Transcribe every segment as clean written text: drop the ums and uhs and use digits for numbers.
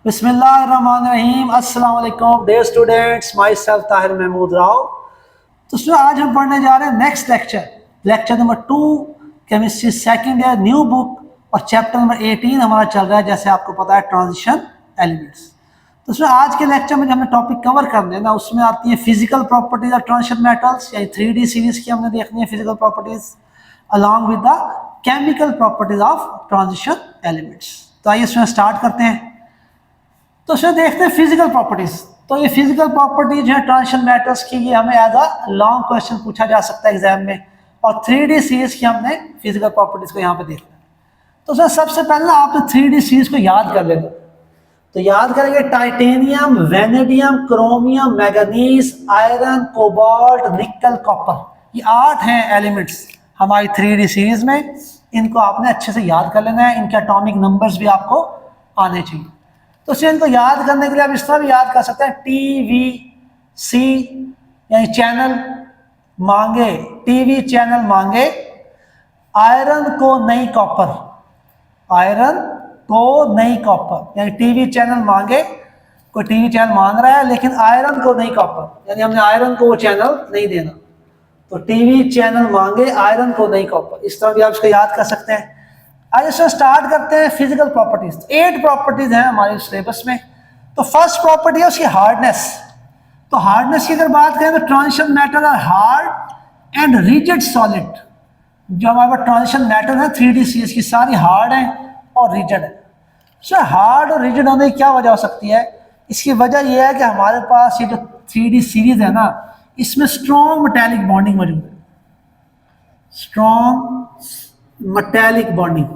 बिस्मिल्लाहिर्रहमानिर्रहीम। अस्सलाम वालेकुम dear students, myself Tahir Mahmood Rao. तो आज हम पढ़ने जा रहे हैं next lecture number 2, chemistry second year, new book, और चैप्टर नंबर 18 हमारा चल रहा है, जैसे आपको पता है, ट्रांजिशन एलिमेंट्स। तो आज के लेक्चर में जो हमने टॉपिक कवर करने हैं ना, उसमें आती है physical properties of transition metals, यानी 3D सीरीज की हमने देखनी है physical properties along with the chemical properties of transition elements. तो आइए इसमें स्टार्ट करते हैं। तो इसमें देखते हैं फिजिकल प्रॉपर्टीज। तो ये फिजिकल प्रॉपर्टीज है ट्रांजिशन मेटल्स की, ये हमें एज अ लॉन्ग क्वेश्चन पूछा जा सकता है एग्जाम में, और 3D सीरीज की हमने फिजिकल प्रॉपर्टीज को यहाँ पे देखना है। तो सर सबसे पहले ना आपने 3D सीरीज को याद कर लेना। तो याद करेंगे titanium, vanadium, chromium, manganese, iron, cobalt, nickel, copper, ये 8 हैं एलिमेंट्स हमारी 3D सीरीज में। इनको आपने अच्छे से याद कर लेना है, इनके एटॉमिक नंबर्स भी आपको आने चाहिए। तो इसे इनको याद करने के लिए आप इस तरह भी याद कर सकते हैं, TVC यानी चैनल मांगे, टीवी चैनल मांगे, आयरन को नई कॉपर, आयरन को नई कॉपर, यानी टीवी चैनल मांगे, कोई टीवी चैनल मांग रहा है लेकिन आयरन को नई कॉपर, यानी हमने आयरन को वो चैनल नहीं देना, तो टीवी चैनल मांगे, आयरन को नई कॉपर, इस तरह भी आप इसको याद कर सकते हैं। आज इससे स्टार्ट करते हैं फिजिकल प्रॉपर्टीज। 8 प्रॉपर्टीज हैं हमारे सिलेबस में। तो फर्स्ट प्रॉपर्टी है उसकी हार्डनेस। तो हार्डनेस की अगर बात करें तो transition metal are hard and rigid solid. जो हमारे पास ट्रांजिशन मेटल है 3D सीरीज की सारी हार्ड है और रिजिड है। सो हार्ड और रिजिड होने की क्या वजह हो सकती है? इसकी वजह यह है कि हमारे पास ये जो 3D सीरीज है ना, इसमें स्ट्रॉन्ग मेटेलिक बॉन्डिंग मौजूद है, strong metallic bonding,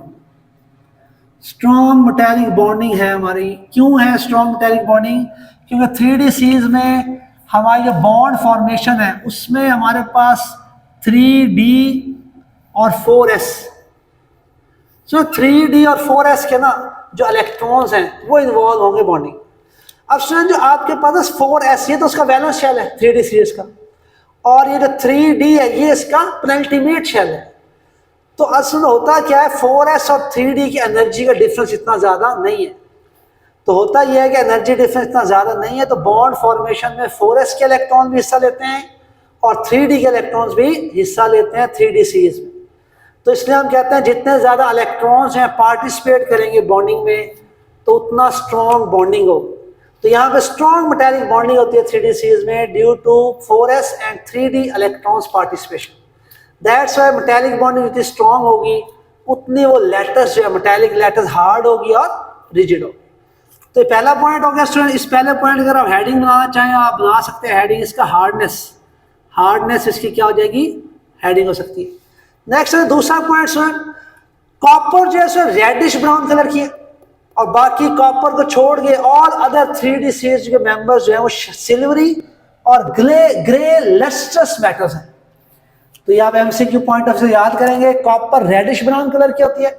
strong metallic bonding है हमारी। क्यों है स्ट्रॉन्ग मेटेलिक बॉन्डिंग? क्योंकि 3D सीरीज में हमारी जो बॉन्ड फॉर्मेशन है उसमें हमारे पास 3D और 4s, सो 3D और 4s के ना जो इलेक्ट्रॉन्स हैं वो इन्वॉल्व होंगे बॉन्डिंग। अब सुन, जो आपके पास 4s, ये तो उसका वैलेंस शेल है 3D सीरीज का, और ये जो 3D है ये इसका पेनल्टीमेट शेल है। तो असल होता क्या है, 4s और 3D की एनर्जी का डिफरेंस इतना ज़्यादा नहीं है। तो होता यह है कि एनर्जी डिफरेंस इतना ज़्यादा नहीं है, तो बॉन्ड फॉर्मेशन में 4s के इलेक्ट्रॉन भी हिस्सा लेते हैं और 3D के इलेक्ट्रॉन्स भी हिस्सा लेते हैं 3D सीरीज में। तो इसलिए हम कहते हैं जितने ज़्यादा इलेक्ट्रॉन्स हैं पार्टिसिपेट करेंगे बॉन्डिंग में, तो उतना स्ट्रॉन्ग बॉन्डिंग हो। तो यहाँ पे स्ट्रॉन्ग मेटेलिक बॉन्डिंग होती है 3D सीरीज में due to 4s and 3D electrons participation. That's why metallic bonding जितनी स्ट्रॉन्ग होगी उतनी वो लेटर्स जो है मेटेलिक लेटर्स हार्ड होगी और रिजिड होगी। तो पहला पॉइंट हो गया स्टूडेंट। इस पहले पॉइंट अगर आप हेडिंग बनाना चाहें आप बना सकते हैं हेडिंग इसका हार्डनेस। हार्डनेस इसकी क्या हो जाएगी? हेडिंग हो सकती है। नेक्स्ट है दूसरा पॉइंट स्टूडेंट, कॉपर जो है रेडिश ब्राउन कलर की है, और बाकी कॉपर को छोड़ के ऑल अदर 3D सीरीज के मेंबर्स जो है वो सिल्वरी और ग्रे लस्ट्रस मेटल्स हैं। तो ये आप MCQ पॉइंट ऑफ से याद करेंगे, कॉपर रेडिश ब्राउन कलर की होती है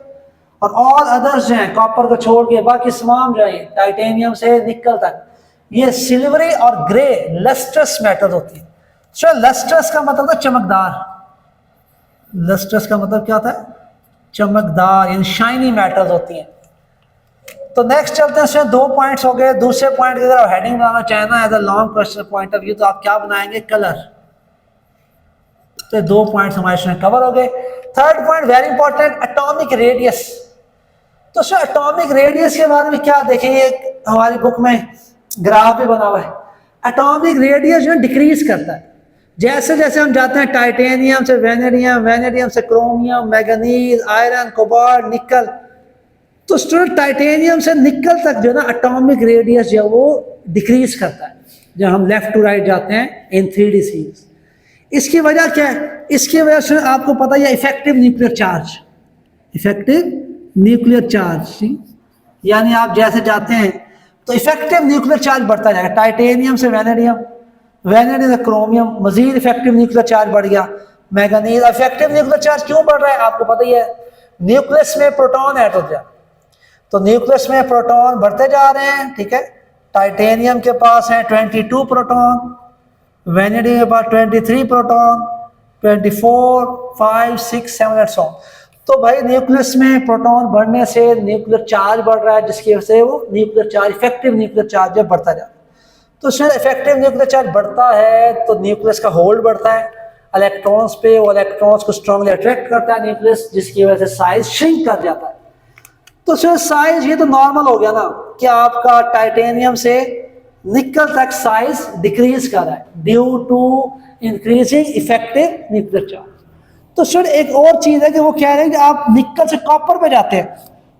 और ऑल अदर्स जो हैं कॉपर को छोड़ के बाकी तमाम जो है टाइटेनियम से निकल तक ये सिल्वरी और ग्रे लस्ट्रस मेटल्स होती है। सो लस्ट्रस का मतलब था चमकदार, लस्ट्रस का मतलब क्या होता है? चमकदार, यानी शाइनी मेटल्स होती हैं। तो नेक्स्ट चलते हैं, इसमें 2 पॉइंट्स हो गए। दूसरे पॉइंट की अगर आप हेडिंग बनाना चाहें ना as a long question point of view, तो आप क्या बनाएंगे? कलर। तो 2 पॉइंट्स हमारे इसमें कवर हो गए। Third point very important, atomic radius. तो सर एटॉमिक रेडियस के बारे में क्या देखेंगे, हमारी बुक में ग्राफ भी बना हुआ है। एटॉमिक रेडियस जो है डिक्रीज करता है जैसे जैसे हम जाते हैं टाइटेनियम से वेनेडियम, वेनेडियम से क्रोमियम, मैग्नीज, आयरन, कोबाल्ट, निकल। तो स्टूडेंट टाइटेनियम से निकल तक जो है ना एटॉमिक रेडियस जो है वो डिक्रीज करता है जब हम लेफ्ट टू राइट जाते हैं इन 3D सीरीज। इसकी वजह क्या है? इसकी वजह से आपको पता है effective nuclear charge, effective nuclear charge, यानी आप जैसे जाते हैं तो इफेक्टिव न्यूक्लियर चार्ज बढ़ता जाएगा। टाइटेनियम से वेनेडियम, वेनेडियम से क्रोमियम, मजीद इफेक्टिव न्यूक्लियर चार्ज बढ़ गया। मैग्नीज, इफेक्टिव न्यूक्लियर चार्ज क्यों बढ़ रहा है? आपको पता ही है, न्यूक्लियस में प्रोटॉन ऐड होता है, तो न्यूक्लियस में प्रोटॉन बढ़ते जा रहे हैं। ठीक है, टाइटेनियम के पास है 22 प्रोटॉन, वेनेडियम के पास 23 प्रोटॉन, 24, 5, 6, 7 एंड सो। तो भाई न्यूक्लियस में प्रोटॉन बढ़ने से न्यूक्लियर चार्ज बढ़ रहा है, जिसकी वजह से वो nuclear charge, effective nuclear charge जो बढ़ता जाता है। तो उसमें इफेक्टिव न्यूक्लियर चार्ज बढ़ता है तो न्यूक्लियस का होल्ड बढ़ता है इलेक्ट्रॉन्स पे, वो इलेक्ट्रॉन्स को स्ट्रांगली अट्रैक्ट करता है न्यूक्लियस, जिसकी वजह से साइज श्रिंक कर जाता है। तो उसमें साइज ये तो नॉर्मल हो गया ना कि आपका टाइटेनियम से निकल तक साइज डिक्रीज कर रहा है due to increasing effective nuclear charge. तो सर एक और चीज है कि वो कह रहे हैं कि आप निकल से कॉपर पे जाते हैं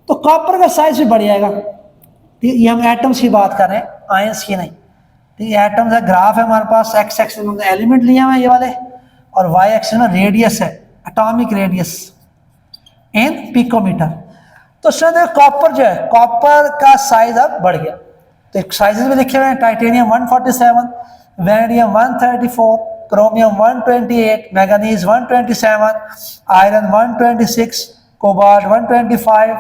तो कॉपर का साइज भी बढ़ जाएगा। ठीक, ये हम एटम्स की बात कर रहे हैं, आयंस की नहीं। ठीक, एटम्स का ग्राफ है हमारे पास, एक्स एक्सिस में एलिमेंट लिए हुए ये वाले और वाई एक्सिस में रेडियस है, एटॉमिक रेडियस इन पिकोमीटर। तो सर कॉपर जो है, कॉपर का साइज अब बढ़ गया। तो एक साइजेस भी लिखे हुए हैं, titanium 147, vanadium 134, chromium 128, manganese 127, iron 126, cobalt 125,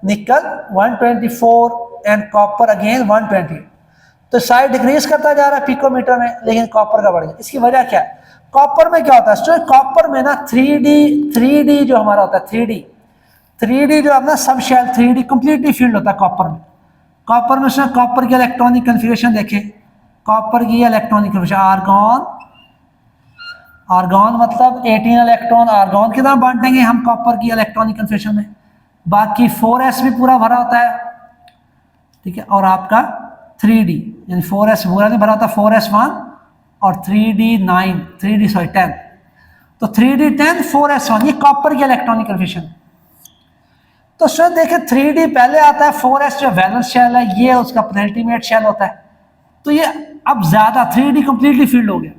निकल 124 एंड कॉपर अगेन 120। तो साइज डिक्रीज करता जा रहा है पिकोमीटर में, लेकिन कॉपर का बढ़ गया। इसकी वजह क्या है? कॉपर में क्या होता है? तो कॉपर में ना 3D जो हमारा होता है, 3D जो अपना सब शेल 3D कंप्लीटली फील्ड होता है कॉपर में। कॉपर में से कॉपर की इलेक्ट्रॉनिक कन्फिगरेशन देखें, कॉपर की इलेक्ट्रॉनिक कन्फिगरेशन आर्गॉन मतलब 18 इलेक्ट्रॉन आर्गॉन की तरह बांटेंगे हम कॉपर की इलेक्ट्रॉनिक कन्फिगरेशन में। बाकी 4s भी पूरा भरा होता है, ठीक है, और आपका 3D यानी 4s पूरा नहीं भरा होता, 4s1 और 10। तो 3D10 4s1 ये कॉपर की इलेक्ट्रॉनिक कन्फिगरेशन। तो सर देखिए 3D पहले आता है, 4s जो वैलेंस शेल है ये उसका पेनल्टीमेट शेल होता है। तो ये अब ज्यादा 3D कंप्लीटली फील्ड हो गया।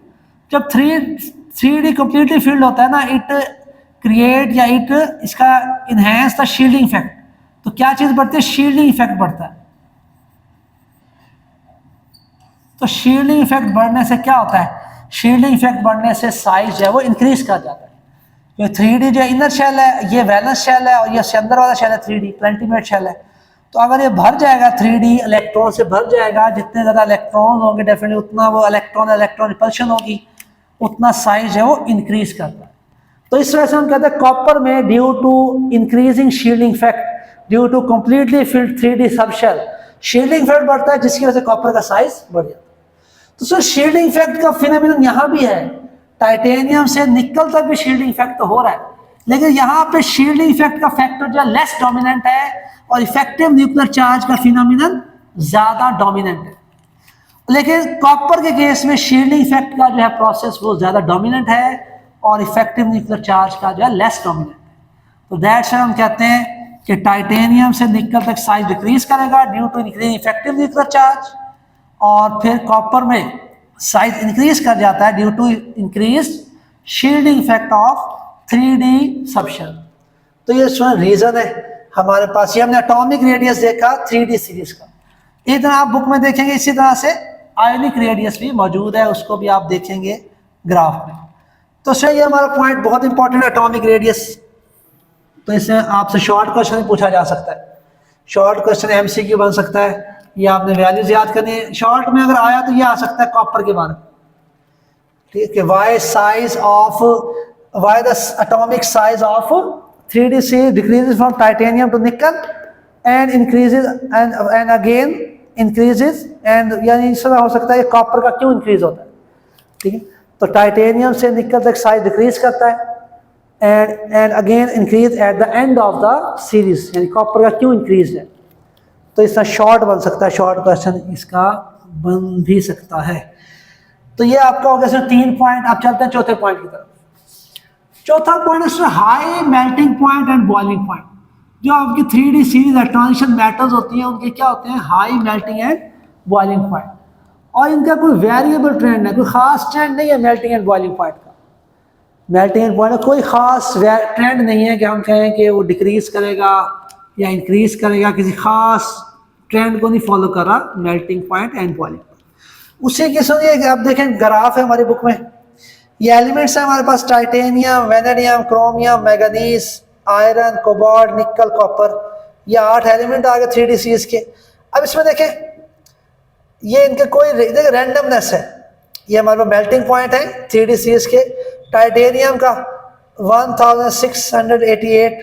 जब 3D कंप्लीटली फील्ड होता है ना, इट क्रिएट या इट इसका इनहेंस द शील्डिंग इफेक्ट। तो क्या चीज बढ़ती है? शील्डिंग इफेक्ट बढ़ता है। तो शील्डिंग इफेक्ट बढ़ने से क्या होता है? शील्डिंग इफेक्ट बढ़ने से साइज जो है वो इंक्रीज कर जाता है। जो 3D जो इनर शेल है ये वैलेंस शेल है और ये अंदर वाला शेल है 3D पेनल्टीमेट शेल है। तो अगर ये भर जाएगा 3D इलेक्ट्रॉन से भर जाएगा, जितने ज़्यादा इलेक्ट्रॉन होंगे डेफिनेटली उतना वो इलेक्ट्रॉन रिपल्शन होगी, उतना साइज है वो इंक्रीज करता है। तो इस वजह से हम कहते हैं कॉपर में due to increasing shielding effect due to completely filled 3D sub shell, shielding effect बढ़ता है जिसकी वजह से कॉपर का साइज बढ़ जाता है। तो सर शील्डिंग इफेक्ट का फिनोमेनन यहाँ भी है, टाइटेनियम से निकल तक भी शील्डिंग इफेक्ट तो हो रहा है, लेकिन यहाँ पे शील्डिंग इफेक्ट का फैक्टर जो लेस डोमिनेंट है और इफेक्टिव न्यूक्लियर चार्ज का फिनोमेनन ज्यादा डोमिनेंट है। लेकिन कॉपर के केस में शील्डिंग इफेक्ट का जो है प्रोसेस वो ज्यादा डोमिनेंट है और इफेक्टिव न्यूक्लियर चार्ज का जो है लेस डोमिनेंट है। तो दैट्स व्हाई हम कहते हैं कि टाइटेनियम से निकल तक साइज डिक्रीज करेगा due to increase effective nuclear charge, और फिर कॉपर में साइज इंक्रीज कर जाता है due to increase shielding effect of 3D subshell. तो ये रीजन है हमारे पास। ये हमने एटॉमिक रेडियस देखा 3D सीरीज का। इसी तरह आप बुक में देखेंगे, इसी तरह से आयनिक रेडियस भी मौजूद है, उसको भी आप देखेंगे ग्राफ में। तो सर ये हमारा पॉइंट बहुत इंपॉर्टेंट है एटॉमिक रेडियस। तो इससे आपसे शॉर्ट क्वेश्चन पूछा जा सकता है, शॉर्ट क्वेश्चन MCQ बन सकता है, ये आपने वैल्यूज याद करनी है। शॉर्ट में अगर आया तो ये आ सकता है कॉपर के बारे में, ठीक है, why the atomic size of 3D series decreases from titanium to nickel and increases and again increases, and यानी इस तरह हो सकता है कॉपर का क्यों इंक्रीज होता है, ठीक है। तो टाइटेनियम से निकल तक साइज डिक्रीज करता है and again increase at the end of the series, यानी कॉपर का क्यों इंक्रीज है। तो इसका शॉर्ट बन सकता है, शॉर्ट क्वेश्चन इसका बन भी सकता है। तो ये आपका हो गया सर 3 पॉइंट। आप चलते हैं चौथे पॉइंट की तरफ। चौथा पॉइंट है sir high melting point and boiling point. जो आपकी 3D सीरीज ट्रांजिशन मेटल्स होती हैं उनके क्या होते हैं? High melting and boiling point, और इनका कोई वेरिएबल ट्रेंड है, कोई खास ट्रेंड नहीं है मेल्टिंग एंड बॉइलिंग पॉइंट का। मेल्टिंग एंड बॉइलिंग कोई खास ट्रेंड नहीं है कि हम कहें कि वो डिक्रीज करेगा या इंक्रीज करेगा, किसी खास ट्रेंड को नहीं फॉलो कर रहा melting point and boiling point. उसी किस्म के आप देखें ग्राफ है हमारी बुक में, ये एलिमेंट्स है हमारे पास titanium, vanadium, chromium, manganese, iron, cobalt, nickel, copper, ये 8 एलिमेंट आ गए 3D सीरीज के। अब इसमें देखें ये इनके कोई रैंडमनेस है, ये हमारे मेल्टिंग पॉइंट है 3D सीरीज के। टाइटेनियम का 1688,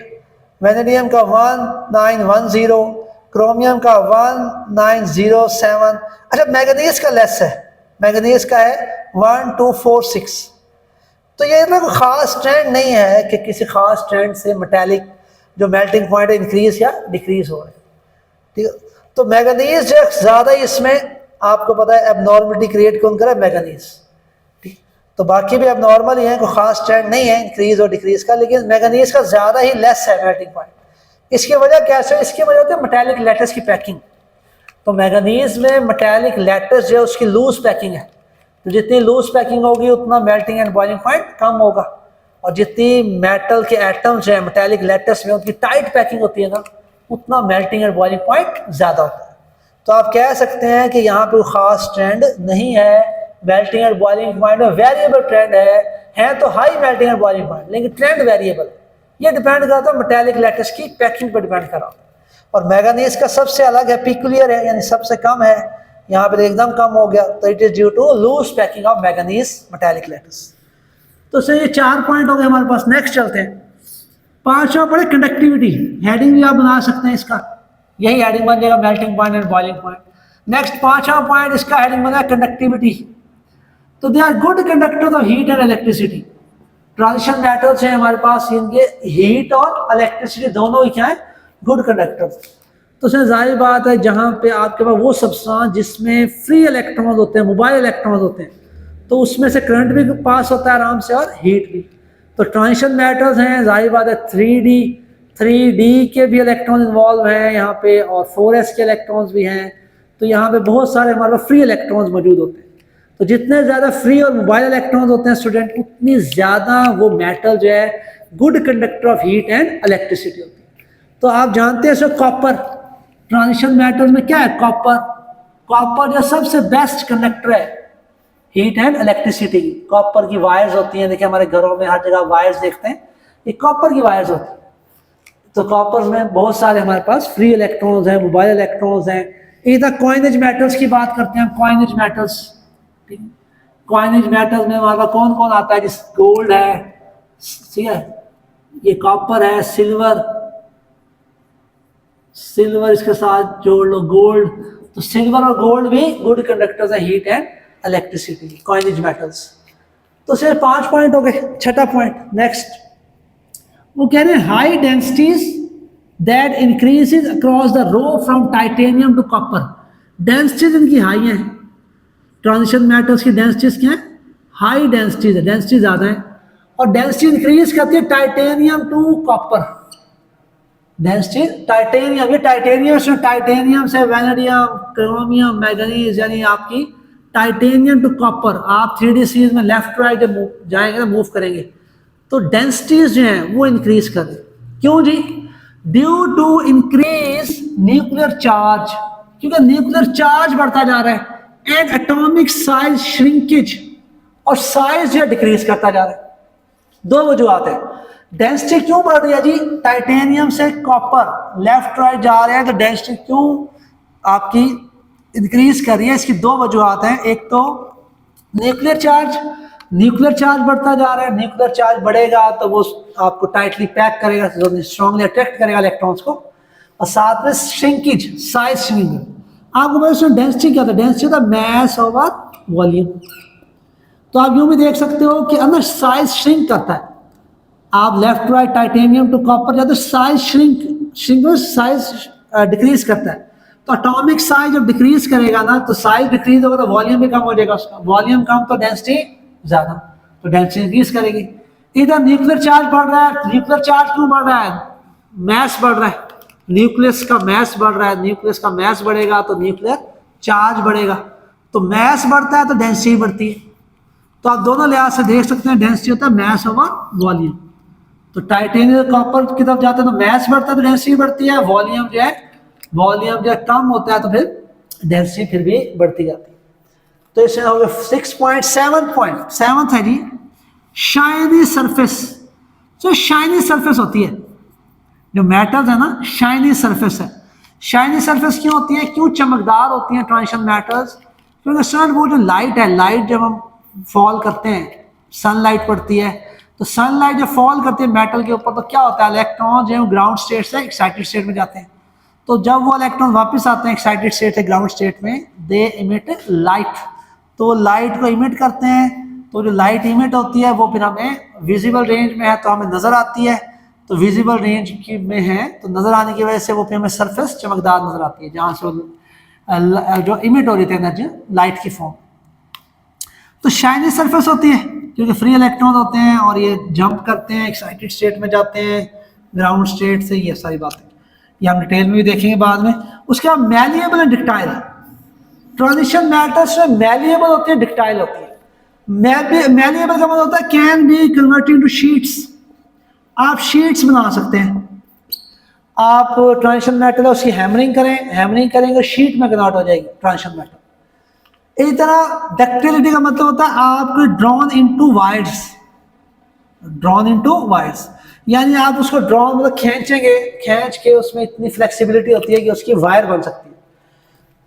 वेनेडियम का 1910, क्रोमियम का 1907। अच्छा, मैग्नीज का लेस है, मैग्नीज का है 1246। तो ये ना कोई ख़ास ट्रेंड नहीं है कि किसी ख़ास ट्रेंड से मेटेलिक जो मेल्टिंग पॉइंट इंक्रीज या डिक्रीज हो रहे हैं, ठीक है। तो मैग्नीज जो ज़्यादा ही इसमें आपको पता है एबनॉर्मलिटी क्रिएट कौन करे, मैग्नीज, ठीक। तो बाकी भी एबनॉर्मल ही है, कोई ख़ास ट्रेंड नहीं है इंक्रीज और डिक्रीज का, लेकिन मैग्नीज का ज़्यादा ही लेस है मेल्टिंग पॉइंट। इसकी वजह कैसे? इसकी वजह होती है मेटेलिक लैटिस की पैकिंग। तो मैग्नीज में मेटेलिक लैटिस जो है उसकी लूज पैकिंग है, तो जितनी लूज पैकिंग होगी उतना मेल्टिंग एंड बॉइलिंग पॉइंट कम होगा, और जितनी मेटल के एटम्स हैं मेटेलिक लैटिस में उनकी टाइट पैकिंग होती है ना, उतना मेल्टिंग एंड बॉइलिंग पॉइंट ज़्यादा होता है। तो आप कह सकते हैं कि यहाँ पे खास ट्रेंड नहीं है, मेल्टिंग एंड बॉइलिंग पॉइंट में वेरिएबल ट्रेंड है तो high melting and boiling point, लेकिन ट्रेंड वेरिएबल, ये डिपेंड करता है मेटेलिक लैटिस की पैकिंग पर डिपेंड कर रहा है। और मैग्नीज का सबसे अलग है, पिकुलियर है, यानी सबसे कम है, यहाँ पे एकदम कम हो गया, तो it is due to loose packing of manganese metallic lattice. तो सर ये 4 पॉइंट हो गए हमारे पास। नेक्स्ट चलते हैं, 5वां पढ़े कंडक्टिविटी। हेडिंग भी आप बना सकते हैं इसका, यही हेडिंग बन जाएगा melting point and boiling point. Next 5वां पॉइंट इसका हेडिंग बना कंडक्टिविटी। तो they are good conductors of heat and electricity. Transition metals हैं हमारे पास, इनके हीट और इलेक्ट्रिसिटी दोनों ही क्या है, गुड कंडक्टर्स। तो सर जाहिर बात है जहाँ पे आपके पास वो सब्सटेंस जिसमें फ्री इलेक्ट्रॉन्स होते हैं, मोबाइल इलेक्ट्रॉन्स होते हैं, तो उसमें से करंट भी पास होता है आराम से और हीट भी। तो ट्रांजिशन मेटल्स हैं, जाहिर बात है 3D के भी इलेक्ट्रॉन इन्वॉल्व हैं यहाँ पे, और 4s के इलेक्ट्रॉन्स भी हैं। तो यहाँ पे बहुत सारे हमारे पास फ्री इलेक्ट्रॉन्स मौजूद होते हैं। तो जितने ज़्यादा फ्री और मोबाइल इलेक्ट्रॉन्स होते हैं स्टूडेंट, उतनी ज़्यादा वो मेटल जो है good conductor of heat and electricity होती है। तो आप जानते हैं सर कॉपर, ट्रांजिशन मेटल्स में क्या है, कॉपर जो सबसे बेस्ट कंडक्टर है हीट एंड इलेक्ट्रिसिटी की। कॉपर की वायर्स होती हैं, देखिए हमारे घरों में हर जगह वायर्स देखते हैं, ये कॉपर की वायर्स होती हैं। तो कॉपर में बहुत सारे हमारे पास फ्री इलेक्ट्रॉन्स हैं, मोबाइल इलेक्ट्रॉन्स हैं। इधर कॉइनेज मेटल्स की बात करते हैं हम, कॉइनेज मेटल्स, ठीक है। कॉइनेज मेटल्स में हमारा कौन कौन आता है, जिस गोल्ड है, ठीक है, ये कॉपर है, सिल्वर इसके साथ जोड़ लो, गोल्ड। तो सिल्वर और गोल्ड भी गुड कंडक्टर्स है heat and electricity, coinage metals. तो सिर्फ 5 पॉइंट हो गए। 6वां पॉइंट नेक्स्ट, वो कह रहे हैं high densities that increases across the row from titanium to copper. Densities इनकी हाई है, ट्रांजिशन मेटल्स की डेंसिटीज क्या है, हाई डेंसिटीज है, डेंसिटी ज़्यादा है, और डेंसिटी इंक्रीज करती है titanium to copper. Density titanium, ये टाइटेनियम से वेनेडियम, क्रोमियम, मैग्नीज, यानी आपकी टाइटेनियम टू कॉपर। आप 3D सीरीज में लेफ्ट राइट जब जाएंगे ना, मूव करेंगे, तो डेंसिटीज जो हैं वो इंक्रीज करें। क्यों जी? Due to increase nuclear charge, क्योंकि न्यूक्लियर चार्ज बढ़ता जा रहा है, एंड एटॉमिक साइज श्रिंकेज, और साइज जो डिक्रीज करता जा रहा है। 2 वजूहत है। डेंसिटी क्यों बढ़ रही है जी? टाइटेनियम से कॉपर लेफ्ट राइट जा रहे हैं, तो डेंसिटी क्यों आपकी इंक्रीज कर रही है? इसकी 2 वजूहत हैं। एक तो न्यूक्लियर चार्ज बढ़ता जा रहा है, न्यूक्लियर चार्ज बढ़ेगा तो वो आपको टाइटली पैक करेगा, स्ट्रांगली अट्रैक्ट करेगा इलेक्ट्रॉन्स को, और साथ में श्रिंकेज, साइज श्रिंकिंग। आपको पता है डेंसिटी क्या था? डेंसिटी होता है मैस ओवर वॉल्यूम। तो आप यूं भी देख सकते हो कि अंदर साइज श्रिंक करता है। आप left right titanium to copper जाते, साइज श्रिंक साइज डिक्रीज करता है। तो एटॉमिक साइज जब डिक्रीज करेगा ना, तो साइज डिक्रीज होगा तो वॉल्यूम भी कम हो जाएगा उसका, वॉल्यूम कम तो डेंसिटी ज्यादा, तो डेंसिटी इंक्रीज करेगी। इधर न्यूक्लियर चार्ज बढ़ रहा है, न्यूक्लियर चार्ज क्यों बढ़ रहा है? मैस बढ़ रहा है, न्यूक्लियस का मैस बढ़ रहा है, न्यूक्लियस का मैस बढ़ेगा तो न्यूक्लियर चार्ज बढ़ेगा। तो मैस बढ़ता है तो डेंसिटी बढ़ती है। तो आप दोनों लिहाज से देख सकते हैं, डेंसिटी होता है मैस ओवर वॉल्यूम। तो टाइटेनियम कॉपर की तरफ जाते हैं तो मैस बढ़ता है तो डेंसिटी बढ़ती है, वॉल्यूम जो है कम होता है तो फिर डेंसिटी फिर भी बढ़ती जाती है। तो इसमें हो गया 6.7 है जी, शाइनी सरफेस। जो शाइनी सरफेस होती है, जो मेटल्स है ना, शाइनी सरफेस है। शाइनी सरफेस क्यों होती है, क्यों चमकदार होती है ट्रांजिशन मेटल्स? क्योंकि सर वो जो लाइट है, लाइट जब हम फॉल करते हैं, सनलाइट पड़ती है, तो तो सनलाइट जब फॉल करती है मेटल के ऊपर तो क्या होता है, इलेक्ट्रॉन जो है ग्राउंड स्टेट से एक्साइटेड स्टेट में जाते हैं। तो जब वो इलेक्ट्रॉन वापस आते हैं एक्साइटेड स्टेट से ग्राउंड स्टेट में, दे इमिट लाइट, तो लाइट को इमिट करते हैं। तो जो लाइट इमिट होती है वो फिर हमें विजिबल रेंज में है तो हमें नज़र आती है, तो विजिबल रेंज की में है तो नज़र आने की वजह से वो फिर हमें सरफेस चमकदार नज़र आती है जहाँ से वो जो इमिट हो रही थी एनर्जी लाइट की फॉर्म। तो शाइनी सरफेस होती है क्योंकि फ्री इलेक्ट्रॉन होते हैं और ये जंप करते हैं, एक्साइटेड स्टेट में जाते हैं ग्राउंड स्टेट से, ये सारी बातें ये हम डिटेल में भी देखेंगे बाद में। उसके बाद मैलिएबल एंड डिक्टाइल, ट्रांजिशन मैटर्स में मैलिएबल होती है, डिक्टाइल होती है। मैलिएबल का मतलब होता है can be converted to sheets, आप शीट्स बना सकते हैं। आप ट्रांजिशन मेटल है उसकी हैमरिंग करेंगे शीट में कन्वर्ट हो जाएगी ट्रांजिशन मेटल। इसी तरह डक्टिलिटी का मतलब होता है आपको ड्रॉन इनटू वायर्स, यानी आप उसको ड्रॉन मतलब खींच के उसमें इतनी फ्लेक्सिबिलिटी होती है कि उसकी वायर बन सकती है।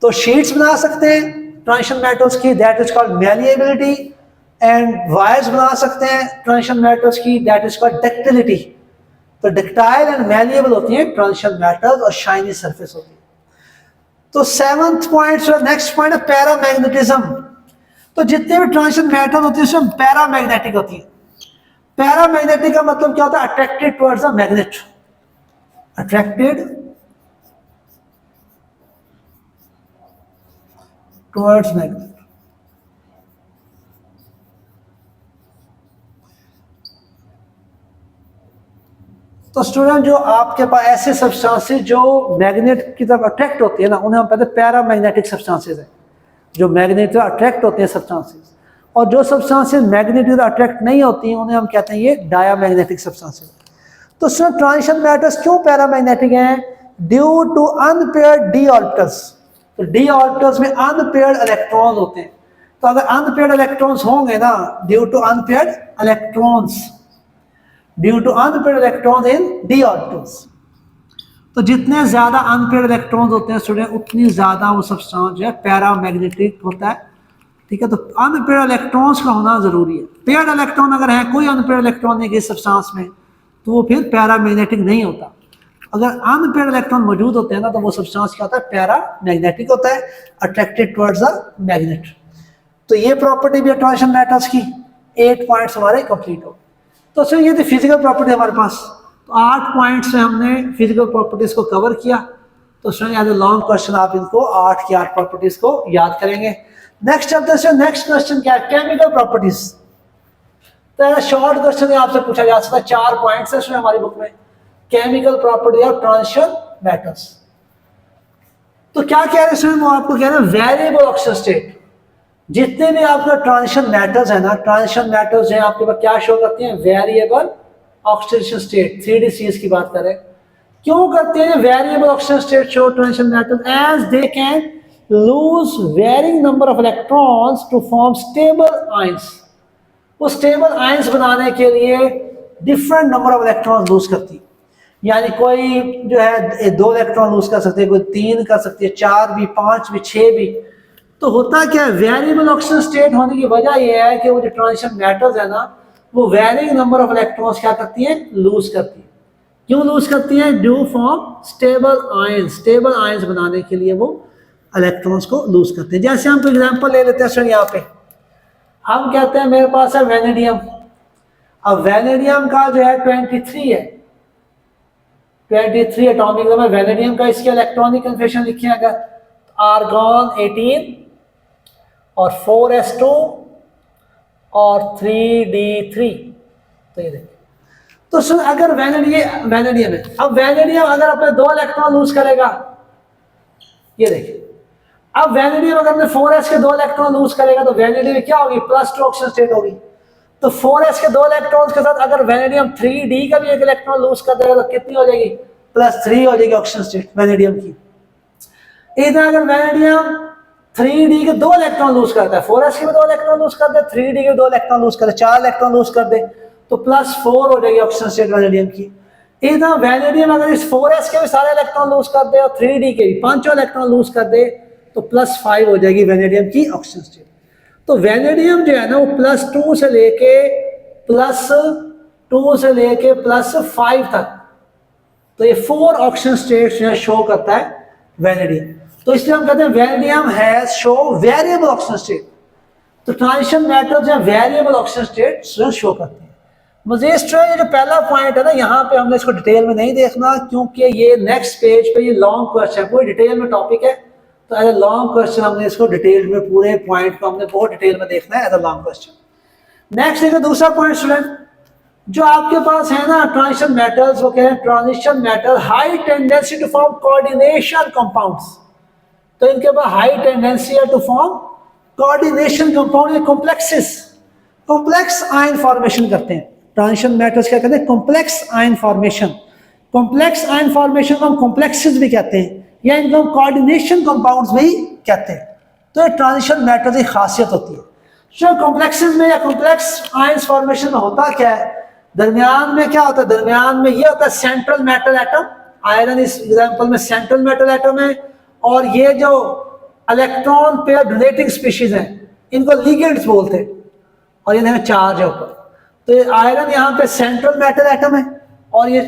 तो शीट्स बना सकते हैं ट्रांजिशन मेटल्स की, that is called malleability, and wires बना सकते हैं ट्रांजिशन मेटल्स की, दैट इज कॉल्ड डक्टिलिटी। तो डक्टाइल एंड मैलिएबल होती है ट्रांजिशन मेटल्स और शाइनी सरफेस होती है। तो सेवंथ पॉइंट, नेक्स्ट पॉइंट है पैरामैग्नेटिज्म। तो जितने भी ट्रांजिशन मेटल होती है उसमें पैरामैग्नेटिक होती है। पैरामैग्नेटिक का मतलब क्या होता है, attracted towards a magnet, attracted towards magnet. तो स्टूडेंट जो आपके पास ऐसे सब्सटेंसेस जो मैग्नेट की तरफ अट्रैक्ट होती है ना, उन्हें हम कहते हैं पैरामैग्नेटिक सब्सटेंसेस है, जो मैग्नेट की तरफ अट्रैक्ट होते हैं सब्सटेंसेस। और जो सब्सटेंसेस मैग्नेट की तरफ अट्रैक्ट नहीं होती हैं उन्हें हम कहते हैं ये डायामैग्नेटिक सब्सटेंसेस। तो सर ट्रांजिशन मैटर्स क्यों पैरामैग्नेटिक हैं? Due to unpaired D orbitals. तो डी ऑर्बिटल्स में अनपेयर्ड इलेक्ट्रॉन्स होते हैं। तो अगर अनपेयर्ड इलेक्ट्रॉन्स होंगे ना, due to unpaired electrons in D orbitals, तो जितने ज्यादा अनपेयर्ड इलेक्ट्रॉन्स होते हैं स्टूडेंट उतनी ज्यादा वो सब्सटेंस जो है पैरामैग्नेटिक होता है। ठीक है, तो अनपेयर्ड इलेक्ट्रॉन्स का होना जरूरी है। पेयर्ड इलेक्ट्रॉन अगर है, कोई अनपेयर्ड इलेक्ट्रॉन नहीं इस सब्सटेंस में, तो वो फिर पैरामैग्नेटिक नहीं होता। अगर अनपेयर्ड इलेक्ट्रॉन मौजूद होते हैं ना, तो वो सब्सटेंस क्या होता है, पैरामैग्नेटिक होता है, अट्रैक्टेड टुवर्ड्स द मैग्नेट। तो ये प्रॉपर्टी भी है ट्रांजिशन मेटल्स की। 8 पॉइंट्स हमारे कंप्लीट हो। तो सर ये थी फिजिकल प्रॉपर्टी हमारे पास। तो 8 पॉइंट्स में हमने फिजिकल प्रॉपर्टीज को कवर किया। तो sir as a long question आप इनको 8 की 8 प्रॉपर्टीज को याद करेंगे। नेक्स्ट चलते हैं, नेक्स्ट क्वेश्चन क्या है, केमिकल प्रॉपर्टीज। तो शॉर्ट क्वेश्चन आपसे पूछा जा सकता है, 4 पॉइंट्स है इसमें हमारी बुक में, chemical property of transition metals. तो क्या कह रहे हैं इसमें, वो आपको कह रहे हैं वेरिएबल ऑक्सीजन स्टेट। जितने भी आपका ट्रांजिशन मेटल्स है ना, ट्रांजिशन मेटल्स हैं आपके पास क्या शो करती हैं, वेरिएबल ऑक्सीडेशन स्टेट। 3DCs की बात करें, क्यों करते हैं variable oxidation state show transition metals? As they can lose varying number of electrons to form stable ions. वो स्टेबल आयंस बनाने के लिए different number of electrons lose करती है। यानी कोई जो है 2 इलेक्ट्रॉन लूज कर सकती है, कोई 3 कर सकती है, 4 भी, 5 भी, 6 भी। तो होता क्या है, वेरिएबल ऑक्सीजन स्टेट होने की वजह यह है कि वो जो ट्रांजिशन मेटल्स है ना, वो वेरिंग नंबर ऑफ इलेक्ट्रॉन्स क्या करती हैं, लूज करती है। क्यों लूज करती हैं? Due form stable ions. Stable ions बनाने के लिए वो इलेक्ट्रॉन्स को लूज करते हैं। जैसे हम एग्जांपल ले लेते हैं सर, यहाँ पे हम कहते हैं मेरे पास है वेनेडियम। अब वेनेडियम का जो है 23 है, 23 एटॉमिक नंबर वेनेडियम का। इसके इलेक्ट्रॉनिक कन्फिगरेशन लिखिए, अगर आर्गॉन 18 और 4s2 और 3d3। तो ये देखिए, तो सुन, अगर वेनेडियम है, अब वेनेडियम अगर अपने 2 इलेक्ट्रॉन लूज करेगा, ये देखिए, अब वेनेडियम अगर अपने 4s के 2 इलेक्ट्रॉन लूज करेगा तो वेनेडियम क्या होगी, +2 ऑक्सीजन स्टेट होगी। तो 4s के 2 इलेक्ट्रॉन्स के साथ अगर वेनेडियम 3d का भी 1 इलेक्ट्रॉन लूज कर देगा तो कितनी हो जाएगी, +3 हो जाएगी ऑक्सीजन स्टेट वेनेडियम की। इधर अगर वेनेडियम 3d के 2 इलेक्ट्रॉन लूज करता है, 4s के भी 2 इलेक्ट्रॉन लूज कर दे, 3d के 2 इलेक्ट्रॉन लूज कर दे, 4 इलेक्ट्रॉन लूज कर दे, तो +4 हो जाएगी ऑक्सीजन स्टेट वेनेडियम की। इधर वेनेडियम अगर इस 4s के भी सारे इलेक्ट्रॉन लूज कर दे और 3d के भी 5 इलेक्ट्रॉन लूज कर दे तो +5 हो जाएगी वेनेडियम की ऑक्सीजन स्टेट। तो वेनेडियम जो है ना, वो +2 से लेके 2 से लेके +5 तक, तो ये 4 ऑक्सीजन स्टेट्स जो है शो करता है वैनेडियम। तो इसलिए हम कहते हैं vanadium has show variable oxygen state. तो ट्रांजिशन मेटल जो है वेरिएबल ऑक्सीजन स्टेट शो करते हैं। मजीद स्ट्रेंथ, जो पहला पॉइंट है ना, यहाँ पे हमने इसको डिटेल में नहीं देखना क्योंकि ये नेक्स्ट पेज पे ये लॉन्ग क्वेश्चन है, कोई डिटेल में टॉपिक है, तो एज ए लॉन्ग क्वेश्चन हमने इसको डिटेल में पूरे पॉइंट को हमने बहुत डिटेल में देखना है as a long question. Next देखिए दूसरा पॉइंट स्टूडेंट, जो आपके पास है ना ट्रांजिशन मेटल्स, वो क्या है, transition metal high tendency to form coordination compounds. तो इनके पास हाई टेंडेंसी है to form coordination compound, complexes, complex ion formation करते हैं। ट्रांजिशन मेटल्स क्या कहते हैं, complex ion formation. Complex ion formation को हम कॉम्प्लेक्सेस भी कहते हैं या इनको हम कोऑर्डिनेशन कंपाउंड्स भी कहते हैं। तो ये ट्रांजिशन मेटल्स की खासियत होती है। जो कॉम्प्लेक्सेस में या कॉम्प्लेक्स आयन फॉर्मेशन में होता क्या है, दरमियान में क्या होता है, दरमियान में ये होता है सेंट्रल मेटल एटम। आयरन इस एग्जांपल में सेंट्रल मेटल एटम है, और ये जो इलेक्ट्रॉन पेयर डोनेटिंग स्पीशीज हैं इनको लिगेंड्स बोलते हैं, और इन्हें चार्ज है ऊपर। तो ये आयरन यहाँ पे सेंट्रल मेटल एटम है, और ये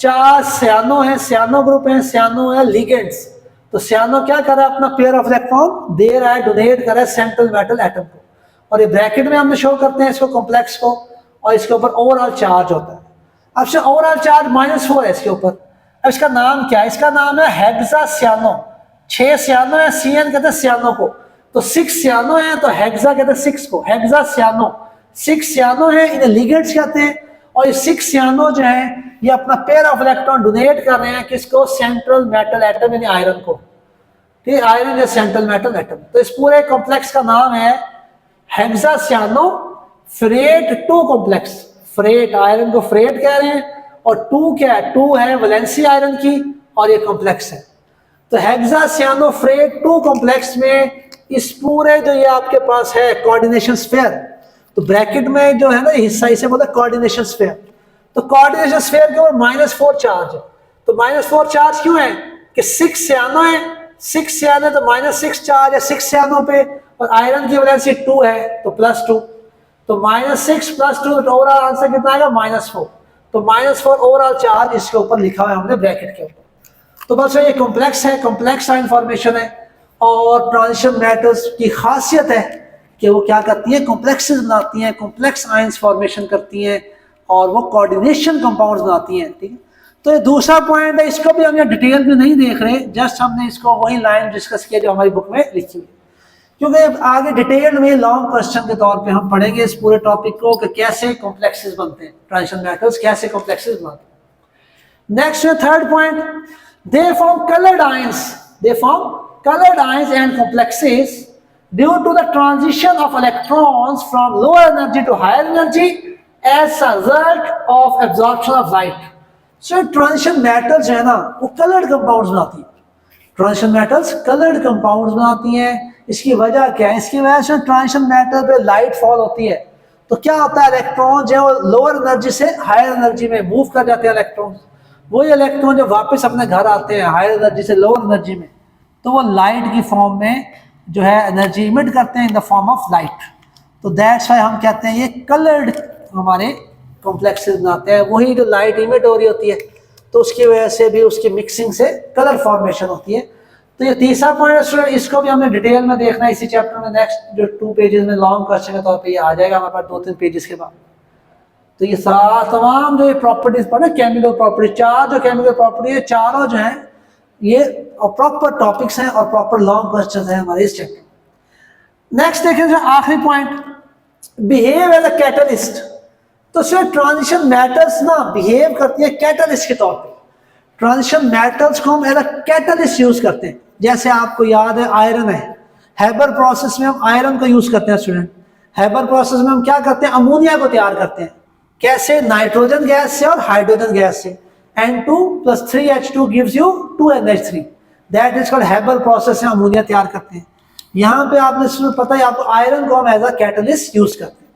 4 सियानो है, सियानो ग्रुप है, सियानो है लिगेंड्स। तो सियानो क्या कर रहा है, अपना पेयर ऑफ इलेक्ट्रॉन दे रहा है, डोनेट कर रहा है सेंट्रल मेटल एटम को, और ये ब्रैकेट में हमने शो करते हैं इसको कॉम्प्लेक्स को, और इसके ऊपर ओवरऑल चार्ज होता है। अब से ओवरऑल चार्ज -4 है इसके ऊपर। अब इसका नाम क्या है, इसका नाम है हेक्सा सियानो। 6 सियानो है, CN कहते हैं सियानो को, तो 6 सियानो है, तो हेक्सा कहते हैं 6 को, हेक्सा सियानो। 6 सियानो है, इन्हें लिगेंड्स कहते हैं, और ये 6 सियानो जो है ये अपना पेयर ऑफ इलेक्ट्रॉन डोनेट कर रहे हैं किसको, सेंट्रल मेटल एटम यानी आयरन को। ठीक है, आयरन या सेंट्रल मेटल एटम। तो इस पूरे कॉम्प्लेक्स का नाम है hexacyanoferrate 2 complex. Ferrate, iron को फ्रेट कह रहे हैं, और 2 क्या है, 2 है वैलेंसी आयरन की, और ये कॉम्प्लेक्स है। तो हेक्सा सियानो फ्रेट 2 कॉम्प्लेक्स में इस पूरे जो ये आपके पास है कोऑर्डिनेशन स्फीयर, तो ब्रैकेट में जो है ना हिस्सा, इसे बोलते हैं कोऑर्डिनेशन स्फीयर। तो कोऑर्डिनेशन स्फीयर के ऊपर -4 चार्ज है। तो -4 चार्ज क्यों है कि 6 सियानो है, 6 सियानो है तो -6 चार्ज है 6 सियानो पे, और आयरन की वैलेंसी 2 है तो +2, तो -6 + 2, तो ओवरऑल आंसर कितना आएगा, -4। तो -4 ओवरऑल चार्ज इसके ऊपर लिखा हुआ है हमने ब्रैकेट के ऊपर। तो बस ये कॉम्प्लेक्स है, कॉम्प्लेक्स आयन फॉर्मेशन है, और ट्रांजिशन मेटल्स की खासियत है कि वो क्या करती है, कॉम्प्लेक्सेस बनाती हैं, कॉम्प्लेक्स आयंस फॉर्मेशन करती हैं, और वो कोऑर्डिनेशन कंपाउंड्स बनाती हैं। ठीक है, तो ये दूसरा पॉइंट है, इसको भी हम यहाँ डिटेल में नहीं देख रहे, जस्ट हमने इसको वही लाइन डिस्कस किया जो हमारी बुक में लिखी हुई है, क्योंकि आगे डिटेल में लॉन्ग क्वेश्चन के तौर पे हम पढ़ेंगे इस पूरे टॉपिक को कि कैसे कॉम्प्लेक्सेस बनते हैं, ट्रांजिशन मेटल्स कैसे कॉम्प्लेक्सेस बनाते हैं। नेक्स्ट है third point, they form coloured ions, they form colored ions and complexes due to the transition of electrons from lower energy to higher energy as a result of absorption of light. So transition metals है ना, वो colored compounds बनाती है। transition metals colored compounds बनाती हैं। इसकी वजह क्या है, इसकी वजह से transition metal पे light fall होती है, तो क्या होता है, इलेक्ट्रॉन जो है लोअर एनर्जी से हायर एनर्जी में मूव कर जाते हैं इलेक्ट्रॉन। वही इलेक्ट्रॉन जो वापस अपने घर आते हैं हायर एनर्जी से लोअर एनर्जी में, तो वो लाइट की फॉर्म में जो है एनर्जी इमिट करते हैं in the form of light. तो दैट्स व्हाई हम कहते हैं ये कलर्ड हमारे कॉम्प्लेक्सेस बनाते हैं। वही जो लाइट इमिट हो रही होती है तो उसकी वजह से भी उसकी मिक्सिंग से कलर फॉर्मेशन होती है। तो ये तीसरा पॉइंट स्टूडेंट, इसको भी हमने डिटेल में देखना है इसी चैप्टर में। नेक्स्ट जो 2 पेजेस में लॉन्ग क्वेश्चन के तौर पे ये आ जाएगा हमारे पास 2-3 पेजेस के बाद। तो ये सारा तमाम जो ये प्रॉपर्टीज पढ़े, केमिकल प्रॉपर्टी, 4 जो केमिकल प्रॉपर्टी है, चारों जो है ये प्रॉपर टॉपिक्स हैं और प्रॉपर लॉन्ग क्वेश्चन है हमारे इस चैप्टर। नेक्स्ट देखें जो आखिरी point, behave as a catalyst. तो सिर्फ ट्रांजिशन मेटल्स ना बिहेव करती है कैटलिस्ट के तौर पे। ट्रांजिशन मेटल्स को हम एज अ कैटलिस्ट यूज करते हैं। जैसे आपको याद है आयरन है, हैबर प्रोसेस में हम आयरन को यूज करते हैं स्टूडेंट। हैबर प्रोसेस में हम क्या करते हैं, अमोनिया को तैयार करते हैं। कैसे, नाइट्रोजन गैस से और हाइड्रोजन गैस से। N2 + 3H2 gives you 2NH3, that is called Haber process में अमोनिया तैयार करते हैं। यहाँ पे आपने पता है आपको, आयरन को हम एज अ कैटलिस्ट यूज करते हैं।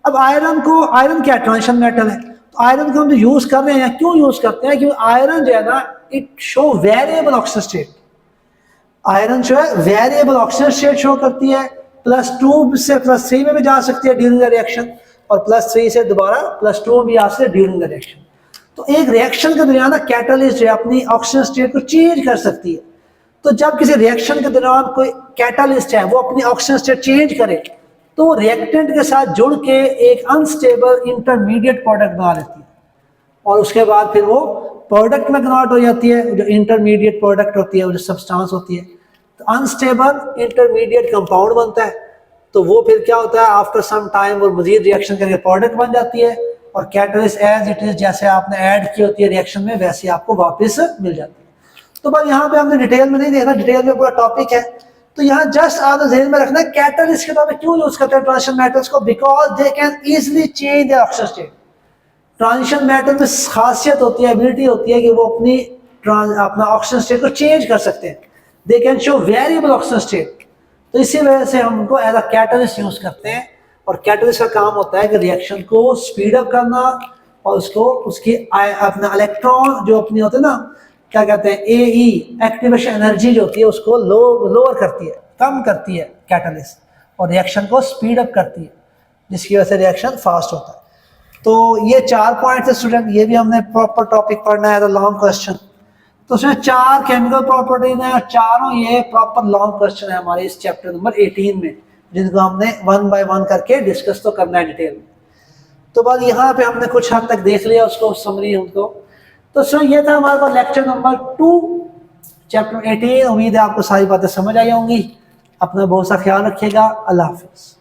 अब आयरन क्या ट्रांजिशन मेटल है, तो आयरन को हम जो यूज कर रहे हैं, क्यों यूज करते हैं, क्योंकि आयरन जो है ना it show variable oxygen state. Iron जो है वेरिएबल ऑक्सीजन स्टेट शो करती है, +2 से +3 में भी जा सकती है ड्यूरिंग द रिएक्शन। और +3 से दोबारा +2 भी आ सकते हैं ड्यूरिंग द रिएक्शन। तो एक रिएक्शन के दौरान ना कैटलिस्ट जो है अपनी ऑक्सीजन स्टेट को चेंज कर सकती है। तो जब किसी रिएक्शन के दौरान कोई कैटलिस्ट है वो अपनी ऑक्सीजन स्टेट चेंज करे तो रिएक्टेंट के साथ जुड़ के एक अनस्टेबल इंटरमीडिएट प्रोडक्ट बना लेती है और उसके बाद फिर वो प्रोडक्ट में कन्वर्ट हो जाती है। जो इंटरमीडिएट प्रोडक्ट होती है वो जो सब्सटेंस होती है तो अनस्टेबल इंटरमीडिएट कंपाउंड बनता है। तो वो फिर क्या होता है आफ्टर सम टाइम वो मजीद रिएक्शन करके प्रोडक्ट बन जाती है और कैटलिस्ट एज इट इज जैसे आपने ऐड की होती है रिएक्शन में वैसे आपको वापस मिल जाती है। तो बस यहाँ पे हमने डिटेल में नहीं देखना, डिटेल में पूरा टॉपिक है। तो यहाँ जस्ट आपने ध्यान में रखना है कैटलिस्ट के तौर पे क्यों यूज करते हैं ट्रांजिशन मेटल्स को, because they can easily change their oxygen state. Transition metal में खासियत होती है, एबिलिटी होती है कि वो अपना ऑक्सीजन स्टेट को चेंज कर सकते हैं। They can show variable oxygen state. तो इसी वजह से हम उनको एज अ कैटलिस्ट यूज करते हैं और कैटलिस्ट का काम होता है कि रिएक्शन को स्पीड अप करना और उसको उसकी अपना इलेक्ट्रॉन जो अपनी होते हैं ना क्या कहते हैं AE एक्टिवेशन एनर्जी जो होती है उसको लोअर करती है, कम करती है कैटलिस्ट और रिएक्शन को स्पीड अप करती है जिसकी वजह से रिएक्शन फास्ट होता है। तो ये 4 पॉइंट्स है स्टूडेंट, ये भी हमने प्रॉपर टॉपिक पढ़ना है लॉन्ग क्वेश्चन। तो उसमें 4 केमिकल प्रॉपर्टीज हैं और चारों ये प्रॉपर लॉन्ग क्वेश्चन है हमारे इस चैप्टर नंबर 18 में जिनको हमने 1 बाय 1 करके डिस्कस तो करना है डिटेल में। तो बस यहाँ पे हमने कुछ हद तक देख लिया उसको समरी उनको। तो सर ये था हमारे पास लेक्चर नंबर 2 चैप्टर 18। उम्मीद है आपको सारी बातें समझ आई होंगी। अपना बहुत सा ख्याल रखिएगा। अल्लाह हाफिज।